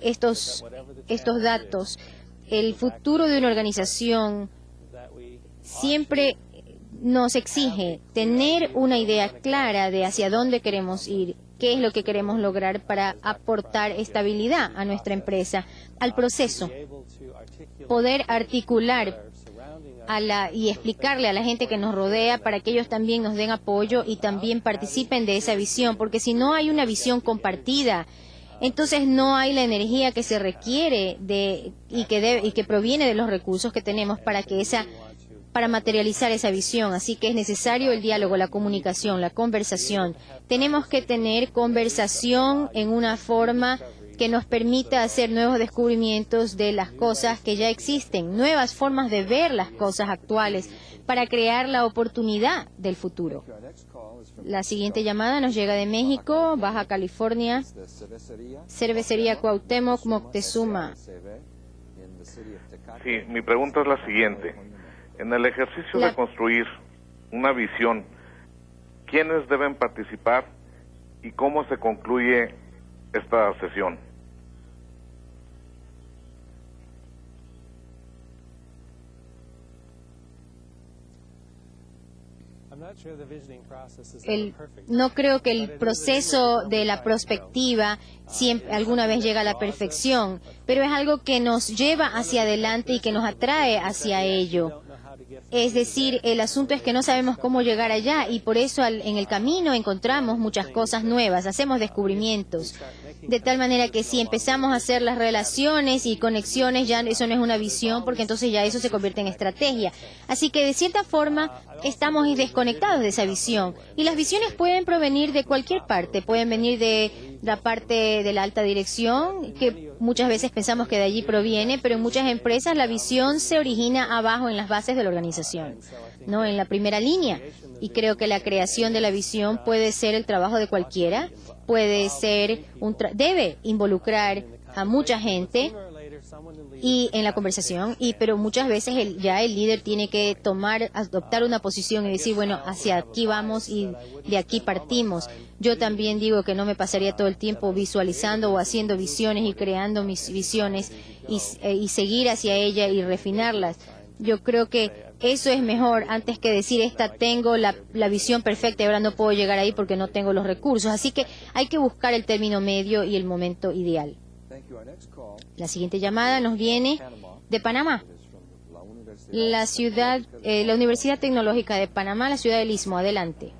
estos datos. El futuro de una organización siempre nos exige tener una idea clara de hacia dónde queremos ir, qué es lo que queremos lograr para aportar estabilidad a nuestra empresa, al proceso, poder articular y explicarle a la gente que nos rodea para que ellos también nos den apoyo y también participen de esa visión, porque si no hay una visión compartida, entonces no hay la energía que se requiere y que proviene de los recursos que tenemos para materializar esa visión. Así que es necesario el diálogo, la comunicación, la conversación. Tenemos que tener conversación en una forma que nos permita hacer nuevos descubrimientos de las cosas que ya existen, nuevas formas de ver las cosas actuales para crear la oportunidad del futuro. La siguiente llamada nos llega de México, Baja California, Cervecería Cuauhtémoc Moctezuma. Sí, mi pregunta es la siguiente. En el ejercicio de construir una visión, ¿quiénes deben participar y cómo se concluye esta sesión? No creo que el proceso de la prospectiva alguna vez llega a la perfección, pero es algo que nos lleva hacia adelante y que nos atrae hacia ello. Es decir, el asunto es que no sabemos cómo llegar allá y por eso en el camino encontramos muchas cosas nuevas, hacemos descubrimientos. De tal manera que si empezamos a hacer las relaciones y conexiones, ya eso no es una visión, porque entonces ya eso se convierte en estrategia. Así que de cierta forma estamos desconectados de esa visión. Y las visiones pueden provenir de cualquier parte, pueden venir de la parte de la alta dirección, que muchas veces pensamos que de allí proviene, pero en muchas empresas la visión se origina abajo en las bases de la organización, no en la primera línea. Y creo que la creación de la visión puede ser el trabajo de cualquiera, puede ser debe involucrar a mucha gente y en la conversación, pero muchas veces ya el líder tiene que adoptar una posición y decir, bueno, hacia aquí vamos y de aquí partimos. Yo también digo que no me pasaría todo el tiempo visualizando o haciendo visiones y creando mis visiones y seguir hacia ella y refinarlas. Yo creo que eso es mejor antes que decir, tengo la visión perfecta y ahora no puedo llegar ahí porque no tengo los recursos. Así que hay que buscar el término medio y el momento ideal. La siguiente llamada nos viene de Panamá. La Universidad Tecnológica de Panamá, la ciudad del Istmo. Adelante.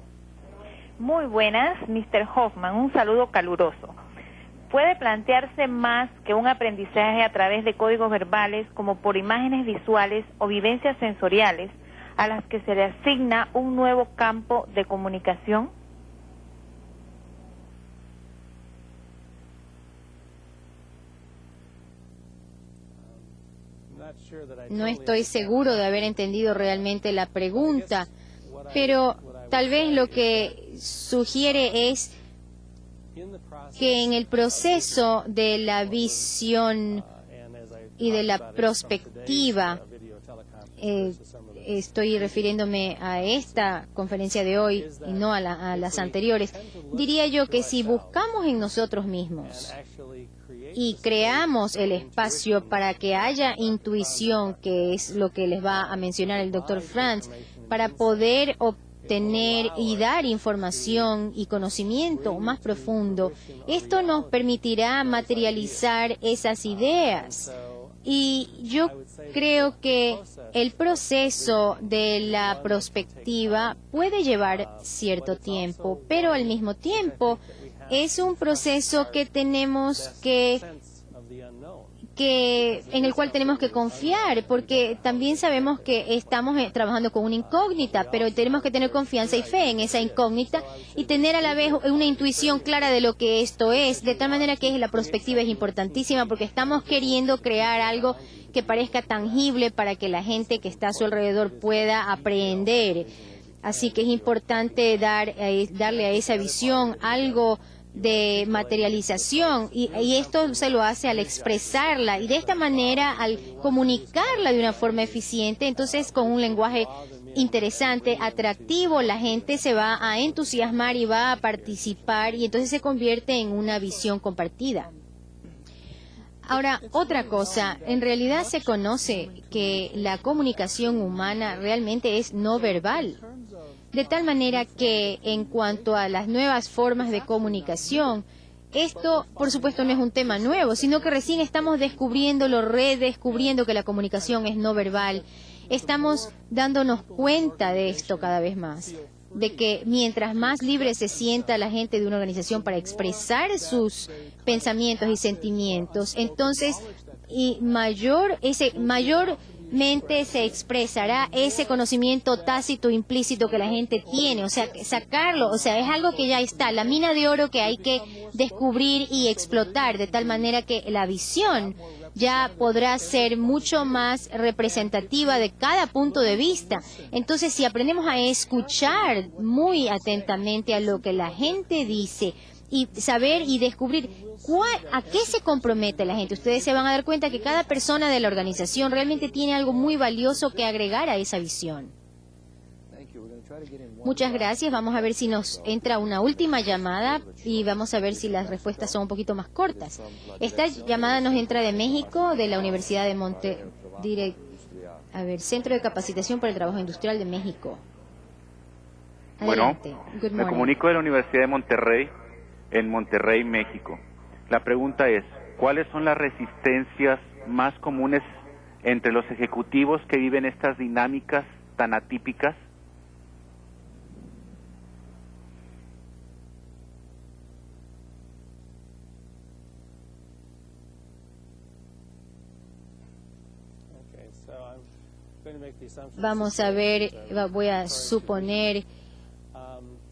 Muy buenas, Mr. Hoffman. Un saludo caluroso. ¿Puede plantearse más que un aprendizaje a través de códigos verbales como por imágenes visuales o vivencias sensoriales a las que se le asigna un nuevo campo de comunicación? No estoy seguro de haber entendido realmente la pregunta, pero tal vez lo que sugiere es que en el proceso de la visión y de la prospectiva, estoy refiriéndome a esta conferencia de hoy y no a las anteriores, diría yo que si buscamos en nosotros mismos y creamos el espacio para que haya intuición, que es lo que les va a mencionar el doctor Franz, para poder obtener y dar información y conocimiento más profundo, esto nos permitirá materializar esas ideas. Y yo creo que el proceso de la prospectiva puede llevar cierto tiempo, pero al mismo tiempo es un proceso que tenemos en el cual tenemos que confiar, porque también sabemos que estamos trabajando con una incógnita, pero tenemos que tener confianza y fe en esa incógnita y tener a la vez una intuición clara de lo que esto es, de tal manera que la perspectiva es importantísima, porque estamos queriendo crear algo que parezca tangible para que la gente que está a su alrededor pueda aprender. Así que es importante darle a esa visión algo de materialización y esto se lo hace al expresarla y de esta manera al comunicarla de una forma eficiente, entonces con un lenguaje interesante, atractivo, la gente se va a entusiasmar y va a participar y entonces se convierte en una visión compartida. Ahora, otra cosa, en realidad se conoce que la comunicación humana realmente es no verbal. De tal manera que en cuanto a las nuevas formas de comunicación, esto, por supuesto, no es un tema nuevo, sino que recién estamos descubriéndolo, redescubriendo que la comunicación es no verbal. Estamos dándonos cuenta de esto cada vez más, de que mientras más libre se sienta la gente de una organización para expresar sus pensamientos y sentimientos, entonces mayormente se expresará ese conocimiento tácito implícito que la gente tiene, o sea, sacarlo, o sea, es algo que ya está, la mina de oro que hay que descubrir y explotar, de tal manera que la visión ya podrá ser mucho más representativa de cada punto de vista. Entonces, si aprendemos a escuchar muy atentamente a lo que la gente dice y saber y descubrir a qué se compromete la gente, ustedes se van a dar cuenta que cada persona de la organización realmente tiene algo muy valioso que agregar a esa visión. Muchas gracias. Vamos a ver si nos entra una última llamada y vamos a ver si las respuestas son un poquito más cortas. Esta llamada nos entra de México, de la Universidad de Centro de Capacitación para el Trabajo Industrial de México. Adelante. Bueno, me comunico de la Universidad de Monterrey, en Monterrey, México. La pregunta es, ¿cuáles son las resistencias más comunes entre los ejecutivos que viven estas dinámicas tan atípicas? Vamos a ver, voy a suponer,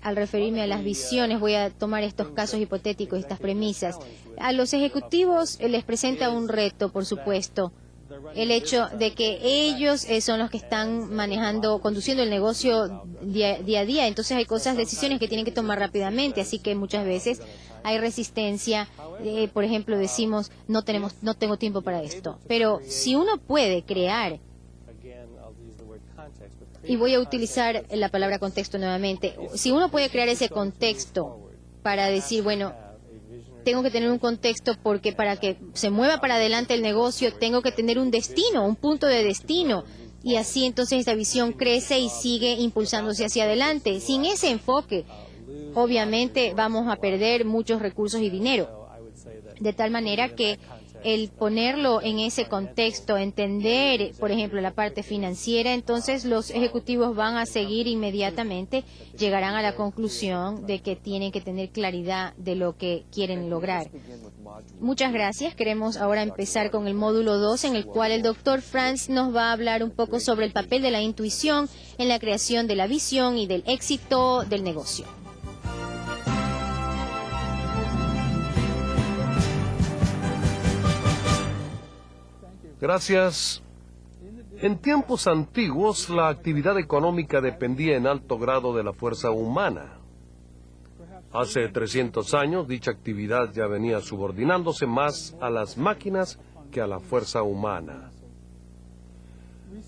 al referirme a las visiones, voy a tomar estos casos hipotéticos, estas premisas. A los ejecutivos les presenta un reto, por supuesto, el hecho de que ellos son los que están manejando, conduciendo el negocio día a día. Entonces hay decisiones que tienen que tomar rápidamente, así que muchas veces hay resistencia. Por ejemplo, decimos, no tengo tiempo para esto. Pero si uno puede crear, y voy a utilizar la palabra contexto nuevamente, si uno puede crear ese contexto para decir, bueno, tengo que tener un contexto porque para que se mueva para adelante el negocio tengo que tener un destino, un punto de destino, y así entonces esta visión crece y sigue impulsándose hacia adelante. Sin ese enfoque, obviamente vamos a perder muchos recursos y dinero, de tal manera que el ponerlo en ese contexto, entender, por ejemplo, la parte financiera, entonces los ejecutivos van a seguir inmediatamente, llegarán a la conclusión de que tienen que tener claridad de lo que quieren lograr. Muchas gracias. Queremos ahora empezar con el módulo 2, en el cual el doctor Franz nos va a hablar un poco sobre el papel de la intuición en la creación de la visión y del éxito del negocio. Gracias. En tiempos antiguos, la actividad económica dependía en alto grado de la fuerza humana. Hace 300 años, dicha actividad ya venía subordinándose más a las máquinas que a la fuerza humana.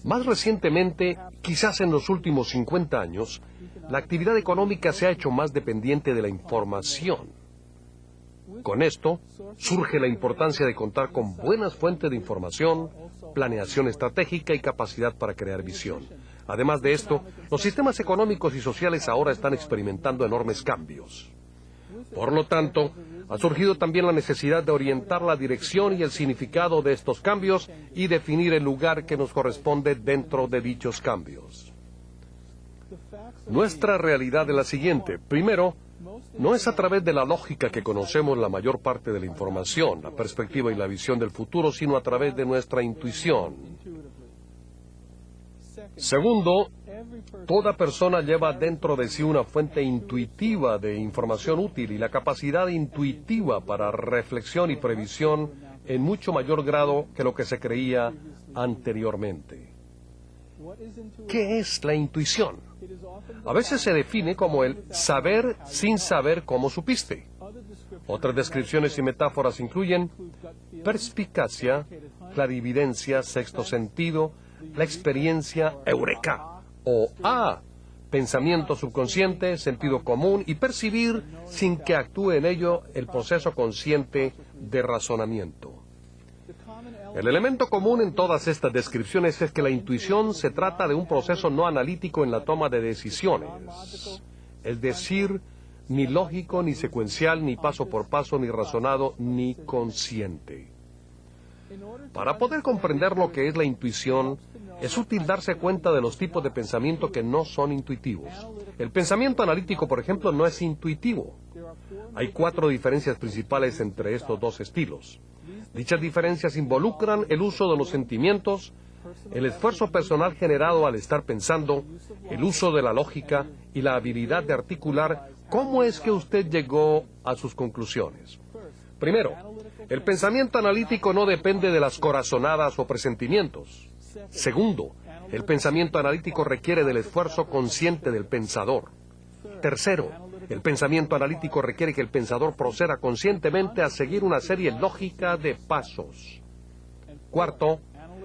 Más recientemente, quizás en los últimos 50 años, la actividad económica se ha hecho más dependiente de la información. Con esto, surge la importancia de contar con buenas fuentes de información, planeación estratégica y capacidad para crear visión. Además de esto, los sistemas económicos y sociales ahora están experimentando enormes cambios. Por lo tanto, ha surgido también la necesidad de orientar la dirección y el significado de estos cambios y definir el lugar que nos corresponde dentro de dichos cambios. Nuestra realidad es la siguiente. Primero, no es a través de la lógica que conocemos la mayor parte de la información, la perspectiva y la visión del futuro, sino a través de nuestra intuición. Segundo, toda persona lleva dentro de sí una fuente intuitiva de información útil y la capacidad intuitiva para reflexión y previsión en mucho mayor grado que lo que se creía anteriormente. ¿Qué es la intuición? A veces se define como el saber sin saber cómo supiste. Otras descripciones y metáforas incluyen perspicacia, clarividencia, sexto sentido, la experiencia eureka, o pensamiento subconsciente, sentido común y percibir sin que actúe en ello el proceso consciente de razonamiento. El elemento común en todas estas descripciones es que la intuición se trata de un proceso no analítico en la toma de decisiones, es decir, ni lógico, ni secuencial, ni paso por paso, ni razonado, ni consciente. Para poder comprender lo que es la intuición, es útil darse cuenta de los tipos de pensamiento que no son intuitivos. El pensamiento analítico, por ejemplo, no es intuitivo. Hay 4 diferencias principales entre estos dos estilos. Dichas diferencias involucran el uso de los sentimientos, el esfuerzo personal generado al estar pensando, el uso de la lógica y la habilidad de articular cómo es que usted llegó a sus conclusiones. Primero, el pensamiento analítico no depende de las corazonadas o presentimientos. Segundo, el pensamiento analítico requiere del esfuerzo consciente del pensador. Tercero, el pensamiento analítico requiere que el pensador proceda conscientemente a seguir una serie lógica de pasos. Cuarto,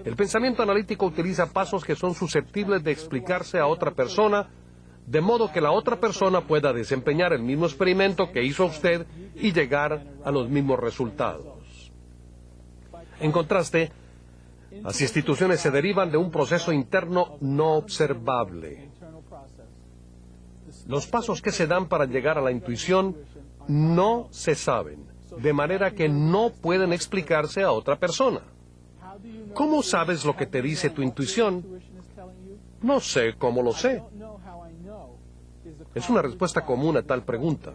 el pensamiento analítico utiliza pasos que son susceptibles de explicarse a otra persona, de modo que la otra persona pueda desempeñar el mismo experimento que hizo usted y llegar a los mismos resultados. En contraste, las instituciones se derivan de un proceso interno no observable. Los pasos que se dan para llegar a la intuición no se saben, de manera que no pueden explicarse a otra persona. ¿Cómo sabes lo que te dice tu intuición? No sé cómo lo sé. Es una respuesta común a tal pregunta.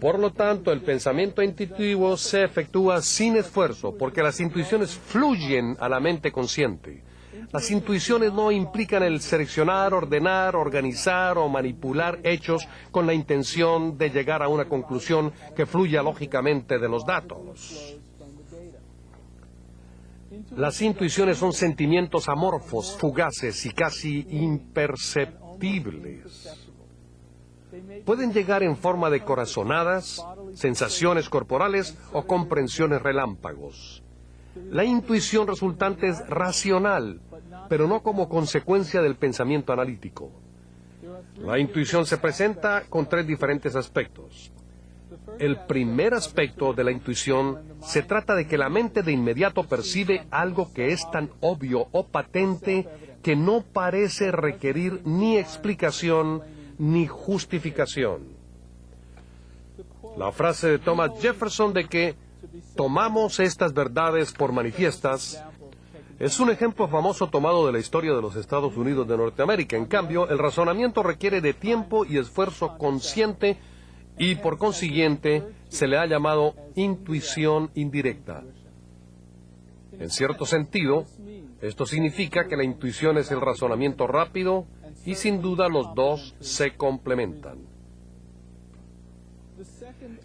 Por lo tanto, el pensamiento intuitivo se efectúa sin esfuerzo, porque las intuiciones fluyen a la mente consciente. Las intuiciones no implican el seleccionar, ordenar, organizar o manipular hechos con la intención de llegar a una conclusión que fluya lógicamente de los datos. Las intuiciones son sentimientos amorfos, fugaces y casi imperceptibles. Pueden llegar en forma de corazonadas, sensaciones corporales o comprensiones relámpagos. La intuición resultante es racional, pero no como consecuencia del pensamiento analítico. La intuición se presenta con 3 diferentes aspectos. El primer aspecto de la intuición se trata de que la mente de inmediato percibe algo que es tan obvio o patente que no parece requerir ni explicación ni justificación. La frase de Thomas Jefferson de que tomamos estas verdades por manifiestas es un ejemplo famoso tomado de la historia de los Estados Unidos de Norteamérica. En cambio, el razonamiento requiere de tiempo y esfuerzo consciente y, por consiguiente, se le ha llamado intuición indirecta. En cierto sentido, esto significa que la intuición es el razonamiento rápido y sin duda los dos se complementan.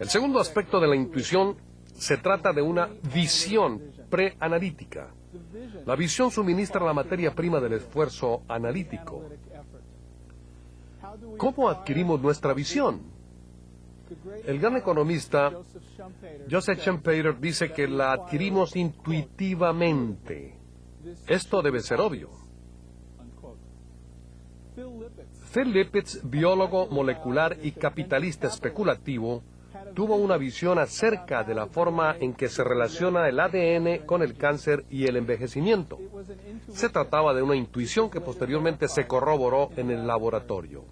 El segundo aspecto de la intuición se trata de una visión preanalítica. La visión suministra la materia prima del esfuerzo analítico. ¿Cómo adquirimos nuestra visión? El gran economista Joseph Schumpeter dice que la adquirimos intuitivamente. Esto debe ser obvio. Phil Lipitz, biólogo molecular y capitalista especulativo, tuvo una visión acerca de la forma en que se relaciona el ADN con el cáncer y el envejecimiento. Se trataba de una intuición que posteriormente se corroboró en el laboratorio.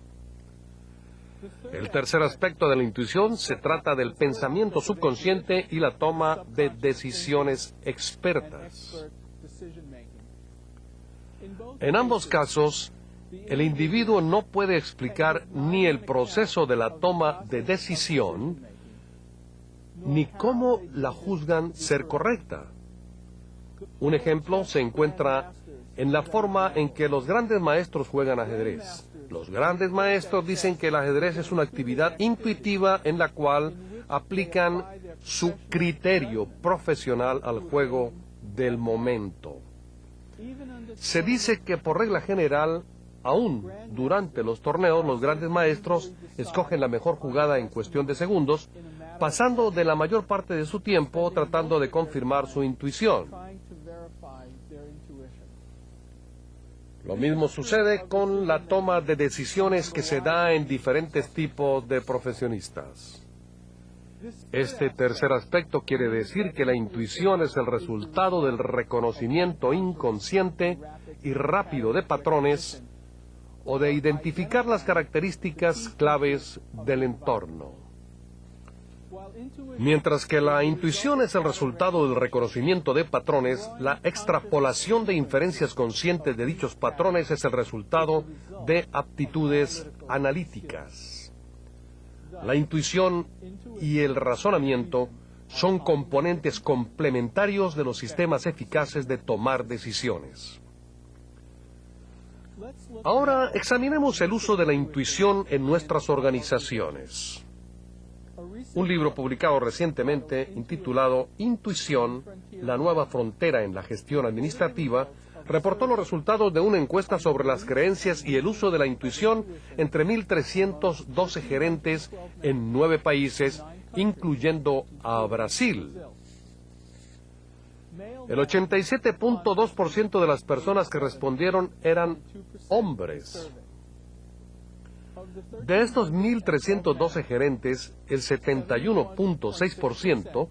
El tercer aspecto de la intuición se trata del pensamiento subconsciente y la toma de decisiones expertas. En ambos casos, el individuo no puede explicar ni el proceso de la toma de decisión, ni cómo la juzgan ser correcta. Un ejemplo se encuentra en la forma en que los grandes maestros juegan ajedrez. Los grandes maestros dicen que el ajedrez es una actividad intuitiva en la cual aplican su criterio profesional al juego del momento. Se dice que por regla general, aún durante los torneos, los grandes maestros escogen la mejor jugada en cuestión de segundos, pasando de la mayor parte de su tiempo tratando de confirmar su intuición. Lo mismo sucede con la toma de decisiones que se da en diferentes tipos de profesionistas. Este tercer aspecto quiere decir que la intuición es el resultado del reconocimiento inconsciente y rápido de patrones o de identificar las características claves del entorno. Mientras que la intuición es el resultado del reconocimiento de patrones, la extrapolación de inferencias conscientes de dichos patrones es el resultado de aptitudes analíticas. La intuición y el razonamiento son componentes complementarios de los sistemas eficaces de tomar decisiones. Ahora examinemos el uso de la intuición en nuestras organizaciones. Un libro publicado recientemente intitulado Intuición, la nueva frontera en la gestión administrativa, reportó los resultados de una encuesta sobre las creencias y el uso de la intuición entre 1.312 gerentes en 9 países, incluyendo a Brasil. El 87.2% de las personas que respondieron eran hombres. De estos 1.312 gerentes, el 71.6%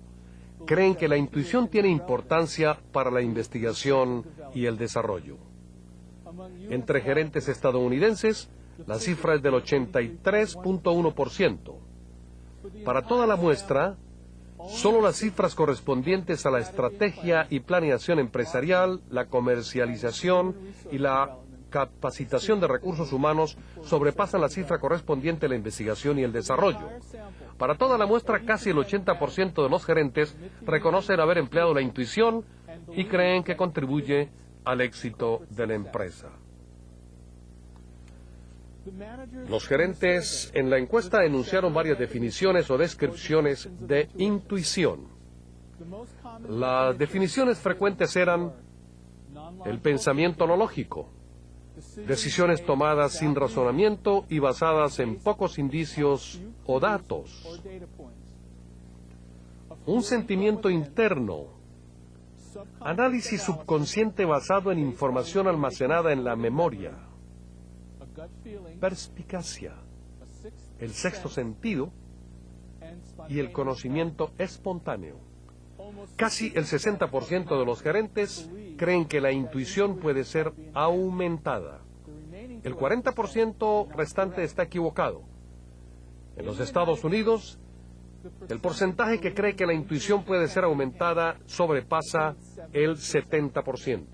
creen que la intuición tiene importancia para la investigación y el desarrollo. Entre gerentes estadounidenses, la cifra es del 83.1%. Para toda la muestra, solo las cifras correspondientes a la estrategia y planeación empresarial, la comercialización y la capacitación de recursos humanos sobrepasan la cifra correspondiente a la investigación y el desarrollo. Para toda la muestra, casi el 80% de los gerentes reconocen haber empleado la intuición y creen que contribuye al éxito de la empresa. Los gerentes en la encuesta enunciaron varias definiciones o descripciones de intuición. Las definiciones frecuentes eran el pensamiento no lógico, decisiones tomadas sin razonamiento y basadas en pocos indicios o datos, un sentimiento interno, análisis subconsciente basado en información almacenada en la memoria, perspicacia, el sexto sentido y el conocimiento espontáneo. Casi el 60% de los gerentes creen que la intuición puede ser aumentada. El 40% restante está equivocado. En los Estados Unidos, el porcentaje que cree que la intuición puede ser aumentada sobrepasa el 70%.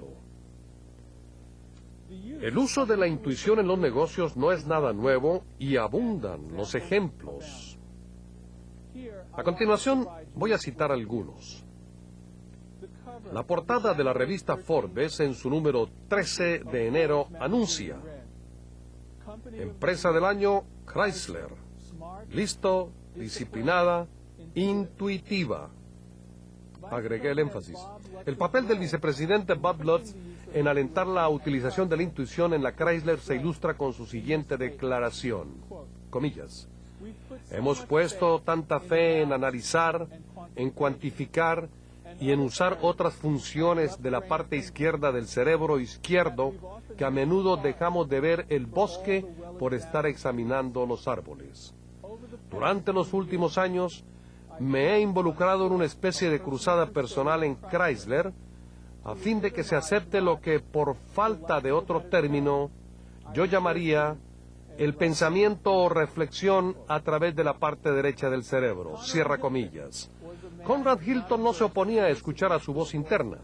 El uso de la intuición en los negocios no es nada nuevo y abundan los ejemplos. A continuación, voy a citar algunos. La portada de la revista Forbes en su número 13 de enero anuncia: Empresa del año Chrysler. Listo, disciplinada, intuitiva. Agregué el énfasis. El papel del vicepresidente Bob Lutz en alentar la utilización de la intuición en la Chrysler se ilustra con su siguiente declaración, comillas: hemos puesto tanta fe en analizar, en cuantificar y en usar otras funciones de la parte izquierda del cerebro izquierdo que a menudo dejamos de ver el bosque por estar examinando los árboles. Durante los últimos años me he involucrado en una especie de cruzada personal en Chrysler a fin de que se acepte lo que, por falta de otro término, yo llamaría el pensamiento o reflexión a través de la parte derecha del cerebro, cierra comillas. Conrad Hilton no se oponía a escuchar a su voz interna.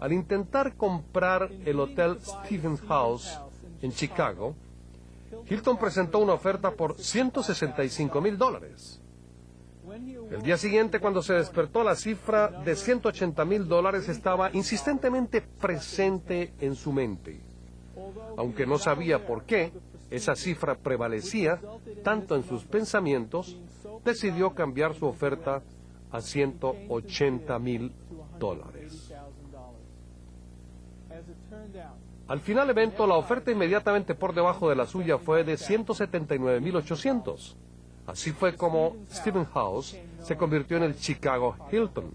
Al intentar comprar el Hotel Stevens House en Chicago, Hilton presentó una oferta por $165,000. El día siguiente, cuando se despertó, la cifra de $180,000 estaba insistentemente presente en su mente. Aunque no sabía por qué esa cifra prevalecía tanto en sus pensamientos, decidió cambiar su oferta a $180,000. Al final evento, la oferta inmediatamente por debajo de la suya fue de $179,800. Así fue como Stevens House se convirtió en el Chicago Hilton.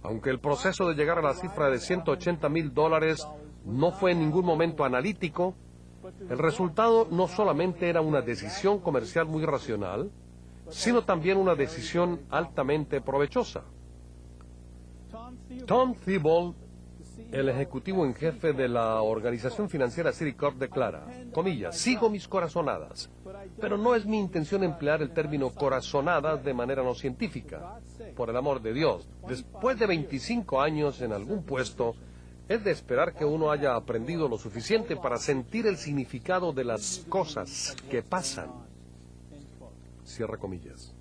Aunque el proceso de llegar a la cifra de $180,000 no fue en ningún momento analítico, el resultado no solamente era una decisión comercial muy racional, sino también una decisión altamente provechosa. Tom Thibault, el ejecutivo en jefe de la organización financiera Citicorp, declara, comillas, sigo mis corazonadas, pero no es mi intención emplear el término corazonadas de manera no científica. Por el amor de Dios, después de 25 años en algún puesto, es de esperar que uno haya aprendido lo suficiente para sentir el significado de las cosas que pasan. Cierra comillas.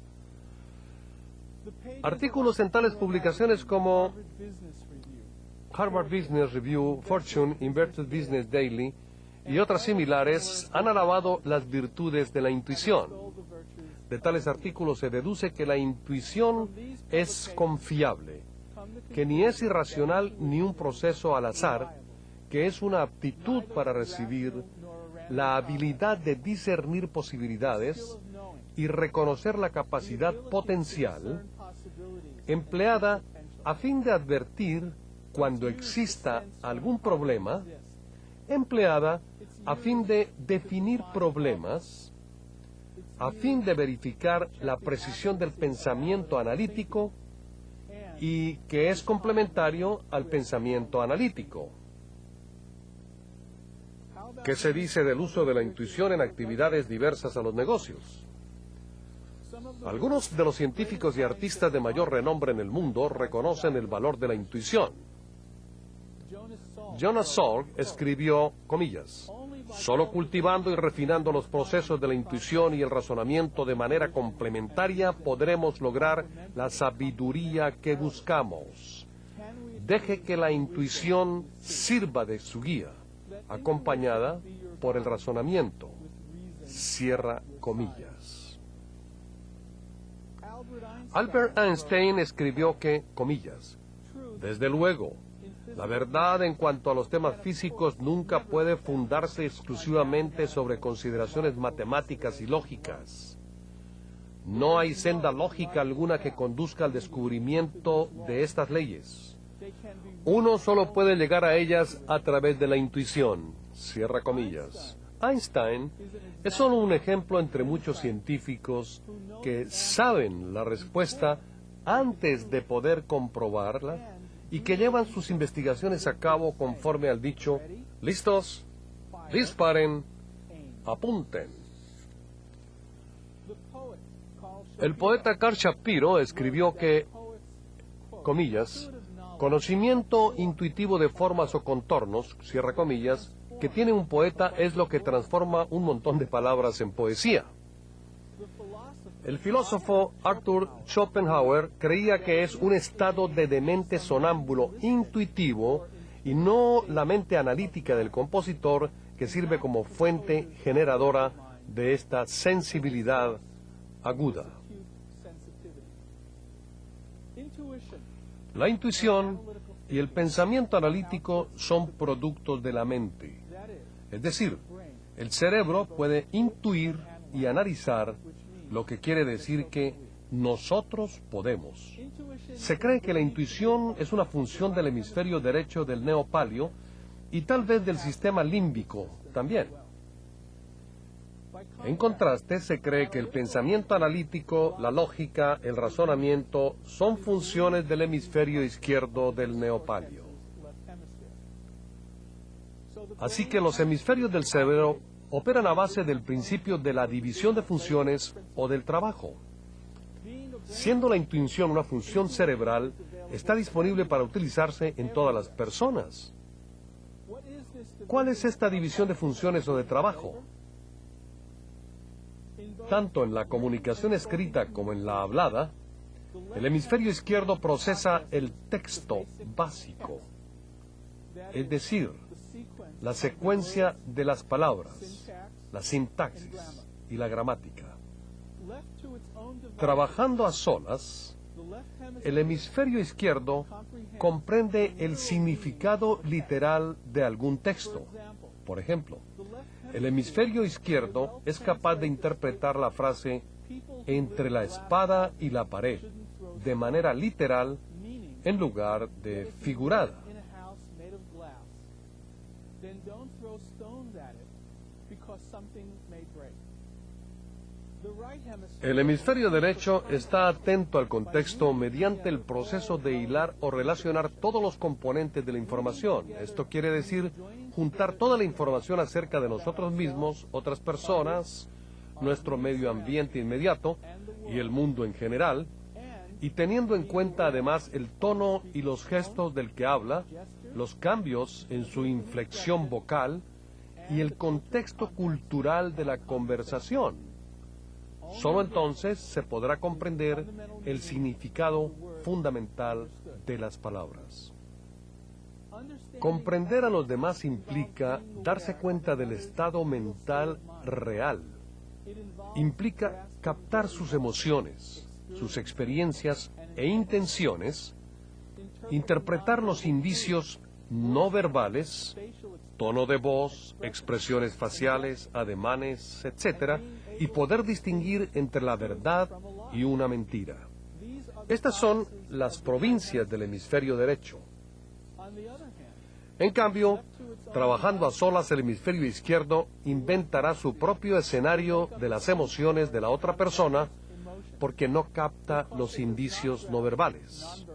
Artículos en tales publicaciones como Harvard Business Review, Fortune, Inverted Business Daily y otras similares han alabado las virtudes de la intuición. De tales artículos se deduce que la intuición es confiable, que ni es irracional ni un proceso al azar, que es una aptitud para recibir, la habilidad de discernir posibilidades y reconocer la capacidad potencial, empleada a fin de advertir cuando exista algún problema, empleada a fin de definir problemas, a fin de verificar la precisión del pensamiento analítico y que es complementario al pensamiento analítico. ¿Qué se dice del uso de la intuición en actividades diversas a los negocios? Algunos de los científicos y artistas de mayor renombre en el mundo reconocen el valor de la intuición. Jonas Salk escribió, comillas, solo cultivando y refinando los procesos de la intuición y el razonamiento de manera complementaria podremos lograr la sabiduría que buscamos. Deje que la intuición sirva de su guía, acompañada por el razonamiento. Cierra comillas. Albert Einstein escribió que, comillas, desde luego, la verdad en cuanto a los temas físicos nunca puede fundarse exclusivamente sobre consideraciones matemáticas y lógicas. No hay senda lógica alguna que conduzca al descubrimiento de estas leyes. Uno solo puede llegar a ellas a través de la intuición. Cierra comillas. Einstein es solo un ejemplo entre muchos científicos que saben la respuesta antes de poder comprobarla y que llevan sus investigaciones a cabo conforme al dicho, listos, disparen, apunten. El poeta Carl Shapiro escribió que, comillas, conocimiento intuitivo de formas o contornos, cierra comillas, que tiene un poeta es lo que transforma un montón de palabras en poesía. El filósofo Arthur Schopenhauer creía que es un estado de demente sonámbulo intuitivo y no la mente analítica del compositor que sirve como fuente generadora de esta sensibilidad aguda. La intuición y el pensamiento analítico son productos de la mente. Es decir, el cerebro puede intuir y analizar, lo que quiere decir que nosotros podemos. Se cree que la intuición es una función del hemisferio derecho del neopalio y tal vez del sistema límbico también. En contraste, se cree que el pensamiento analítico, la lógica, el razonamiento son funciones del hemisferio izquierdo del neopalio. Así que los hemisferios del cerebro operan a base del principio de la división de funciones o del trabajo. Siendo la intuición una función cerebral, está disponible para utilizarse en todas las personas. ¿Cuál es esta división de funciones o de trabajo? Tanto en la comunicación escrita como en la hablada, el hemisferio izquierdo procesa el texto básico, es decir, la secuencia de las palabras, la sintaxis y la gramática. Trabajando a solas, el hemisferio izquierdo comprende el significado literal de algún texto. Por ejemplo, el hemisferio izquierdo es capaz de interpretar la frase entre la espada y la pared de manera literal en lugar de figurada. El hemisferio derecho está atento al contexto mediante el proceso de hilar o relacionar todos los componentes de la información. Esto quiere decir juntar toda la información acerca de nosotros mismos, otras personas, nuestro medio ambiente inmediato y el mundo en general, y teniendo en cuenta además el tono y los gestos del que habla, los cambios en su inflexión vocal y el contexto cultural de la conversación. Solo entonces se podrá comprender el significado fundamental de las palabras. Comprender a los demás implica darse cuenta del estado mental real. Implica captar sus emociones, sus experiencias e intenciones, interpretar los indicios no verbales, tono de voz, expresiones faciales, ademanes, etc., y poder distinguir entre la verdad y una mentira. Estas son las provincias del hemisferio derecho. En cambio, trabajando a solas, el hemisferio izquierdo inventará su propio escenario de las emociones de la otra persona porque no capta los indicios no verbales.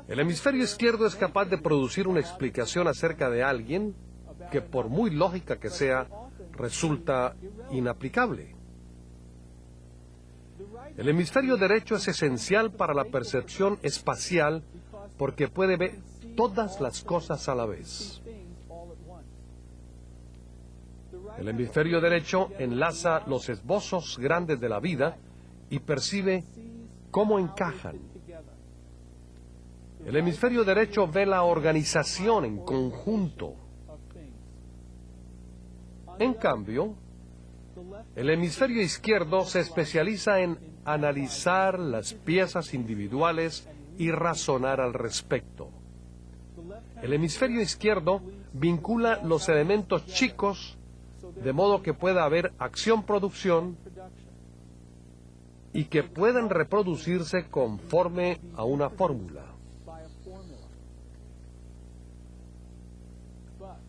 El hemisferio izquierdo es capaz de producir una explicación acerca de alguien que, por muy lógica que sea, resulta inaplicable. El hemisferio derecho es esencial para la percepción espacial porque puede ver todas las cosas a la vez. El hemisferio derecho enlaza los esbozos grandes de la vida y percibe cómo encajan. El hemisferio derecho ve la organización en conjunto. En cambio, el hemisferio izquierdo se especializa en analizar las piezas individuales y razonar al respecto. El hemisferio izquierdo vincula los elementos chicos de modo que pueda haber acción-producción y que puedan reproducirse conforme a una fórmula.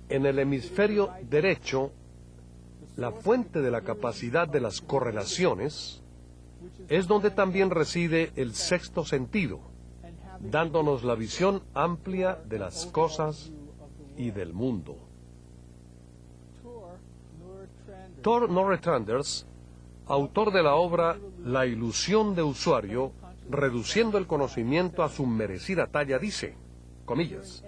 En el hemisferio derecho, la fuente de la capacidad de las correlaciones es donde también reside el sexto sentido, dándonos la visión amplia de las cosas y del mundo. Tor Nordstranders, autor de la obra La ilusión de usuario, reduciendo el conocimiento a su merecida talla, dice, comillas,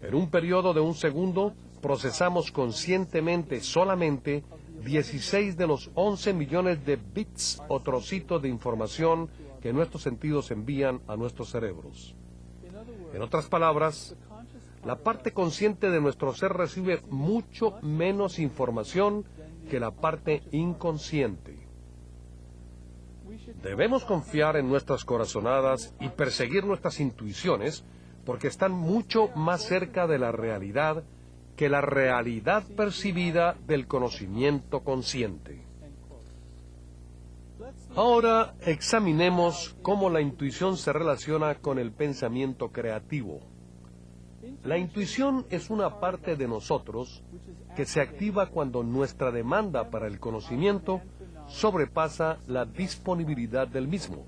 en un periodo de un segundo, procesamos conscientemente solamente 16 de los 11 millones de bits o trocitos de información que nuestros sentidos envían a nuestros cerebros. En otras palabras, la parte consciente de nuestro ser recibe mucho menos información que la parte inconsciente. Debemos confiar en nuestras corazonadas y perseguir nuestras intuiciones porque están mucho más cerca de la realidad que la realidad percibida del conocimiento consciente. Ahora examinemos cómo la intuición se relaciona con el pensamiento creativo. La intuición es una parte de nosotros que se activa cuando nuestra demanda para el conocimiento sobrepasa la disponibilidad del mismo.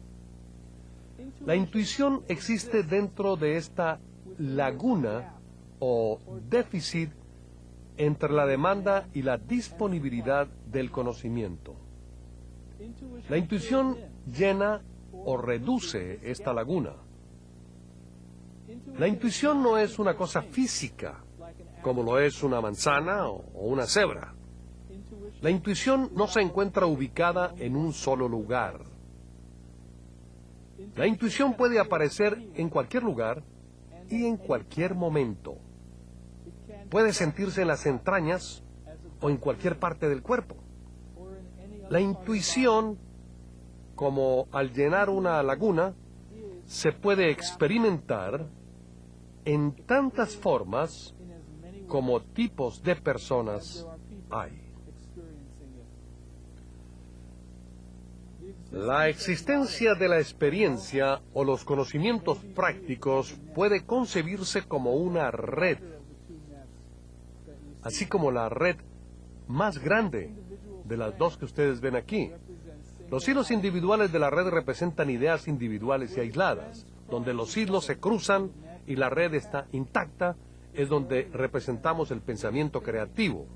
La intuición existe dentro de esta laguna o déficit entre la demanda y la disponibilidad del conocimiento. La intuición llena o reduce esta laguna. La intuición no es una cosa física, como lo es una manzana o una cebra. La intuición no se encuentra ubicada en un solo lugar. La intuición puede aparecer en cualquier lugar y en cualquier momento. Puede sentirse en las entrañas o en cualquier parte del cuerpo. La intuición, como al llenar una laguna, se puede experimentar en tantas formas como tipos de personas hay. La existencia de la experiencia o los conocimientos prácticos puede concebirse como una red, así como la red más grande de las dos que ustedes ven aquí. Los hilos individuales de la red representan ideas individuales y aisladas. Donde los hilos se cruzan y la red está intacta, es donde representamos el pensamiento creativo.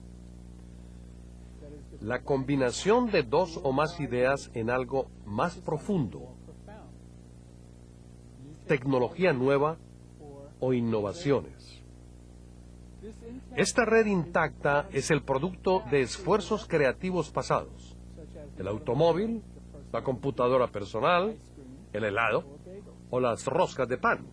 La combinación de dos o más ideas en algo más profundo, tecnología nueva o innovaciones. Esta red intacta es el producto de esfuerzos creativos pasados. El automóvil, la computadora personal, el helado o las roscas de pan.